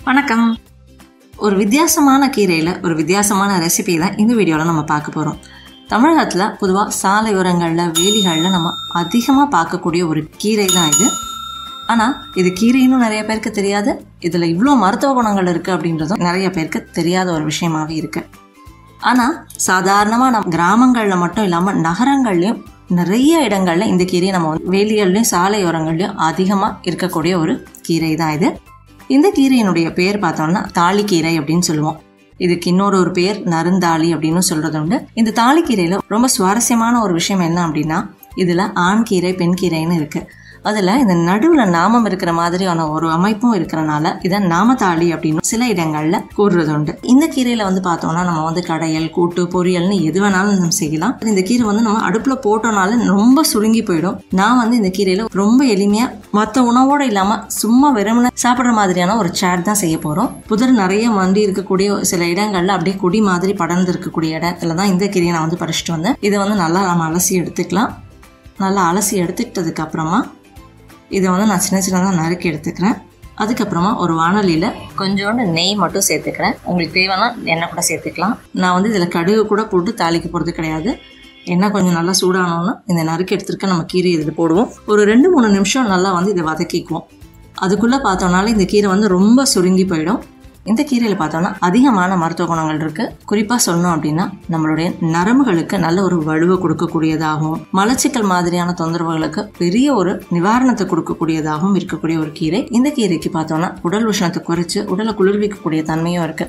வணக்கம். ஒரு வித்தியாசமான கீரையில் ஒரு வித்தியாசமான ரெசிபி தான் இந்த வீடியோவில் நம்ம பார்க்க போகிறோம். தமிழகத்தில் பொதுவாக சாலையோரங்களில் வேலிகளில் நம்ம அதிகமாக பார்க்கக்கூடிய ஒரு கீரை தான் இது. ஆனால் இது கீரைன்னு நிறைய பேருக்கு தெரியாது. இதில் இவ்வளோ மருத்துவ குணங்கள் இருக்குது அப்படின்றதும் நிறைய பேருக்கு தெரியாத ஒரு விஷயமாகவே இருக்குது. ஆனால் சாதாரணமாக நம்ம கிராமங்களில் மட்டும் இல்லாமல் நகரங்கள்லேயும் நிறைய இடங்களில் இந்த கீரையை நம்ம வேலிகள்லையும் சாலையோரங்கள்லையும் அதிகமாக இருக்கக்கூடிய ஒரு கீரை தான் இது. இந்த கீரையினுடைய பேர் பார்த்தோம்னா தாளிக்கீரை அப்படின்னு சொல்லுவோம். இதுக்கு இன்னொரு பேர் நருந்தாளி அப்படின்னு சொல்றது உண்டு. இந்த தாளிக்கீரையில ரொம்ப சுவாரஸ்யமான ஒரு விஷயம் என்ன அப்படின்னா, இதுல ஆண் கீரை பெண் கீரைன்னு இருக்கு. அதுல இந்த நடுவுல நாமம் இருக்கிற மாதிரியான ஒரு அமைப்பும் இருக்கிறனால இதை நாமத்தாளி அப்படின்னு சில இடங்கள்ல கூறுறது உண்டு. இந்த கீரையில பார்த்தோம்னா நம்ம கடையல், கூட்டு, பொரியல்னு எது வேணாலும் நம்ம செய்யலாம். இந்த கீரை நம்ம அடுப்புல போட்டோம்னால ரொம்ப சுருங்கி போயிடும். நான் இந்த கீரையில ரொம்ப எளிமையா மற்ற உணவோட இல்லாம சும்மா வெறுமனே சாப்பிடுற மாதிரியான ஒரு சாட் தான் செய்ய போறோம். புதர் நிறைய மண்டி இருக்கக்கூடிய சில இடங்கள்ல அப்படியே கொடி மாதிரி படர்ந்து இருக்கக்கூடிய இடத்துல தான் இந்த கீரையை நான் பறிச்சுட்டு வந்தேன். இதை நல்லா நம்ம அலசி எடுத்துக்கலாம். நல்லா அலசி எடுத்துக்கிட்டதுக்கு அப்புறமா இதை நான் சின்ன சின்னதாக நறுக்கி எடுத்துக்கிறேன். அதுக்கப்புறமா ஒரு வானலியில் கொஞ்சோண்டு நெய் மட்டும் சேர்த்துக்கிறேன். உங்களுக்கு தேவைன்னா எண்ணெய் கூட சேர்த்துக்கலாம். நான் இதில் கடுகு கூட போட்டு தாளிக்க போகிறது கிடையாது. எண்ணெய் கொஞ்சம் நல்லா சூடானோன்னா இந்த நறுக்கி எடுத்துருக்க நம்ம கீரை இதில் போடுவோம். ஒரு 2-3 நிமிஷம் நல்லா இதை வதக்கிக்குவோம். அதுக்குள்ளே பார்த்தோம்னாலே இந்த கீரை ரொம்ப சுருங்கி போயிடும். இந்த கீரையில் பார்த்தோம்னா அதிகமான மருத்துவ குணங்கள் இருக்கு. குறிப்பாக சொல்லணும் அப்படின்னா நம்மளுடைய நரம்புகளுக்கு நல்ல ஒரு வலுவை கொடுக்கக்கூடியதாகவும், மலச்சிக்கல் மாதிரியான தொந்தரவுகளுக்கு பெரிய ஒரு நிவாரணத்தை கொடுக்கக்கூடியதாகவும் இருக்கக்கூடிய ஒரு கீரை. இந்த கீரைக்கு பார்த்தோம்னா உடல் உஷ்ணத்தை குறைச்சு உடலை குளிர்விக்கக்கூடிய தன்மையும் இருக்கு.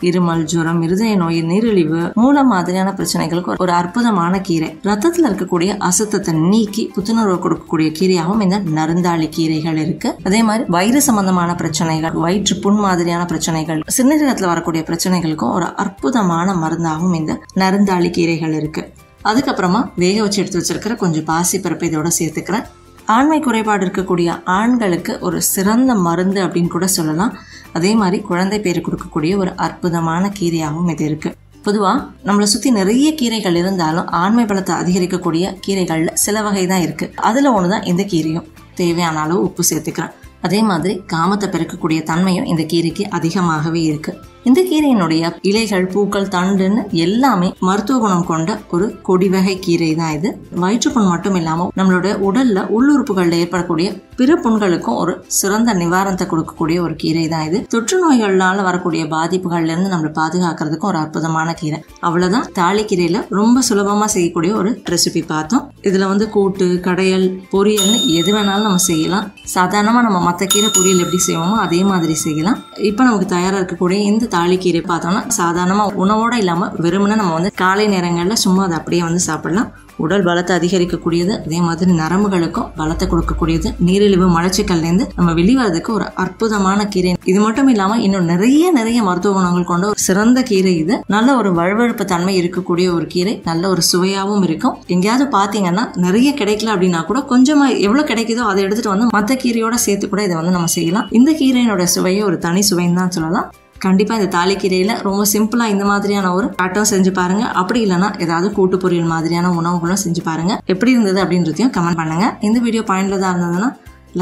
இருமல், ஜுரம், இருதய நோய், நீரிழிவு, மூலம் மாதிரியான பிரச்சனைகளுக்கு ஒரு அற்புதமான கீரை. ரத்தத்துல இருக்கக்கூடிய அசுத்தத்தை நீக்கி புத்துணர்வு கொடுக்கக்கூடிய கீரையாகவும் இந்த நருந்தாளி கீரைகள் இருக்கு. அதே மாதிரி வயிறு சம்பந்தமான பிரச்சனைகள், வயிற்று புண் மாதிரியான பிரச்சனைகள், சிறுநீரகத்துல வரக்கூடிய பிரச்சனைகளுக்கும் ஒரு அற்புதமான மருந்தாகவும் இந்த நருந்தாளி கீரைகள் இருக்கு. அதுக்கப்புறமா வேக வச்சு எடுத்து வச்சிருக்கிற கொஞ்சம் பாசி பருப்பு இதோட சேர்த்துக்கிறேன். ஆண்மை குறைபாடு இருக்கக்கூடிய ஆண்களுக்கு ஒரு சிறந்த மருந்து அப்படின்னு கூட சொல்லலாம். அதே மாதிரி குழந்தை பேரு கொடுக்கக்கூடிய ஒரு அற்புதமான கீரையாகவும் இது இருக்கு. பொதுவா நம்மளை சுத்தி நிறைய கீரைகள் இருந்தாலும் ஆண்மை பலத்தை அதிகரிக்கக்கூடிய கீரைகள்ல சில வகை தான் இருக்கு. அதுல ஒண்ணுதான் இந்த கீரையும். தேவையான அளவு உப்பு சேர்த்துக்கிறேன். அதே மாதிரி காமத்தை பெருக்கக்கூடிய தன்மையும் இந்த கீரைக்கு அதிகமாகவே இருக்கு. இந்த கீரையினுடைய இலைகள், பூக்கள், தண்டுன்னு எல்லாமே மருத்துவ குணம் கொண்ட ஒரு கொடி வகை கீரை தான் இது. வயிற்றுப்புண் மட்டும் இல்லாம நம்மளோட உடல்ல உள்ளுறுப்புகள்ல ஏற்படக்கூடிய பிற புண்களுக்கும் ஒரு சிறந்த நிவாரணத்தை கொடுக்கக்கூடிய ஒரு கீரை தான் இது. தொற்று நோய்கள்னால வரக்கூடிய பாதிப்புகள்ல இருந்து நம்மளை பாதுகாக்கிறதுக்கும் ஒரு அற்புதமான கீரை. அவ்வளவுதான். தாளிக்கீரையில ரொம்ப சுலபமா செய்யக்கூடிய ஒரு ரெசிபி பார்த்தோம். இதுல கூட்டு, கடையல், பொரியல்னு எது வேணாலும் நம்ம செய்யலாம். சாதாரணமா நம்ம மற்ற கீரை பொரியல் எப்படி செய்வோமோ அதே மாதிரி செய்யலாம். இப்ப நமக்கு தயாரா இருக்கக்கூடிய இந்த தாளிக்கீரை பார்த்தோம்னா சாதாரணமா உணவோட இல்லாம வெறுமனே நம்ம காலை நேரங்கள்ல சும்மா அதை அப்படியே சாப்பிடலாம். உடல் பலத்தை அதிகரிக்கக்கூடியது, அதே மாதிரி நரம்புகளுக்கும் பலத்தை கொடுக்கக்கூடியது, நீரிழிவு, மலச்சிக்கல்லேருந்து நம்ம வெளிவரதுக்கு ஒரு அற்புதமான கீரை. இது மட்டும் இல்லாம இன்னும் நிறைய மருத்துவ குணங்கள் கொண்ட ஒரு சிறந்த கீரை இது. நல்ல ஒரு வழுவழுப்பு தன்மை இருக்கக்கூடிய ஒரு கீரை. நல்ல ஒரு சுவையாகவும் இருக்கும். எங்கேயாவது பாத்தீங்கன்னா நிறைய கிடைக்கல அப்படின்னா கூட கொஞ்சமா எவ்வளவு கிடைக்குதோ அதை எடுத்துட்டு மற்ற கீரையோட சேர்த்து கூட இதை நம்ம செய்யலாம். இந்த கீரையினோட சுவையை ஒரு தனி சுவைன்னு தான் சொல்லலாம். கண்டிப்பா இந்த தாளிக்கீரையில ரொம்ப சிம்பிளா இந்த மாதிரியான ஒரு பேட்டர்ன் செஞ்சு பாருங்க. அப்படி இல்லைன்னா ஏதாவது கூட்டு பொரியல் மாதிரியான உணவுகளும் செஞ்சு பாருங்க. எப்படி இருந்தது அப்படின்றதையும் கமெண்ட் பண்ணுங்க. இந்த வீடியோ பயனுள்ளதா இருந்ததுன்னா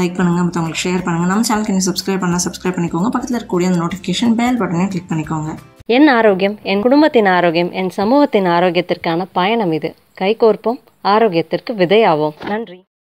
லைக் பண்ணுங்க, மற்றவங்களுக்கு ஷேர் பண்ணுங்க. நம்ம சேனலுக்கு இன்னும் சப்ஸ்கிரைப் பண்ணிக்கோங்க. பக்கத்தில் இருக்கக்கூடிய அந்த நோட்டிஃபிகேஷன் பெல் பட்டனையும் கிளிக் பண்ணிக்கோங்க. என் ஆரோக்கியம், என் குடும்பத்தின் ஆரோக்கியம், என் சமூகத்தின் ஆரோக்கியத்திற்கான பயணம் இது. கைகோர்ப்போம், ஆரோக்கியத்திற்கு விதையாவோம். நன்றி.